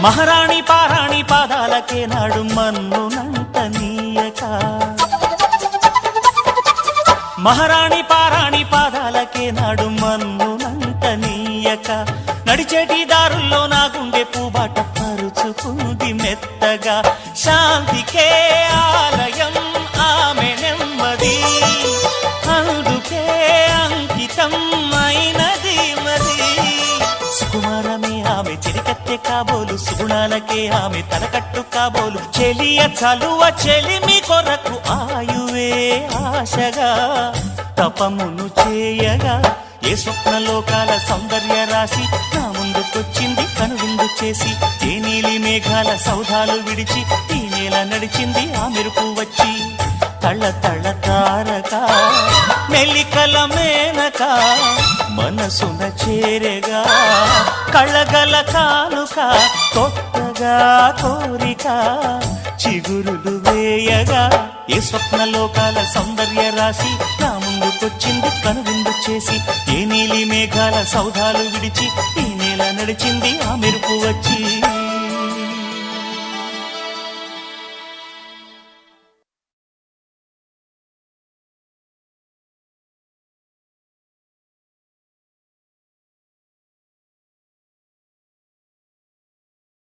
మహారాణి పారాణి పాదాలకే నాడు మన్నునంట నీయక మహారాణి పారాణి పాదాలకే నాడు మన్నునంట నీయక నడిచేటి దారుల్లో నా గుండె పూబాట పరుచుకుంది మెత్తగా శాంతికే ఆలయం ఆమె నెమ్మది అందుకే అంకితం అయినది మరి సుకుమారమే ఆమె చిరికత్తె కాబోలు సుగుణాలకే ఆమె తలకట్టు కాబోలు చెలియ చలువ చెలిమి కొరకు ఆయువే ఆశగా తపమును చేయగా ఏ స్వప్నలోకాల సౌందర్య రాశి నా ముందుకొచ్చింది కనువిందు చేసి ఏ నీలి మేఘాల సౌధాలు విడిచి ఈ నేల నడిచింది ఆ మెరుపు వచ్చి తళ్ళ తళ్ళ తారక మెల్లికల మేనక మనసున చేరగా కళ్ళగల కానుక కొత్తగా కోరిక చిగురులు వేయగా ఏ స్వప్నలోకాల సౌందర్య రాశి నా ముందుకొచ్చింది కనువిందు చేసి ఏ నీలి మేఘాల సౌధాలు విడిచి ఈ నేల నడిచింది ఆ మెరుపు వచ్చి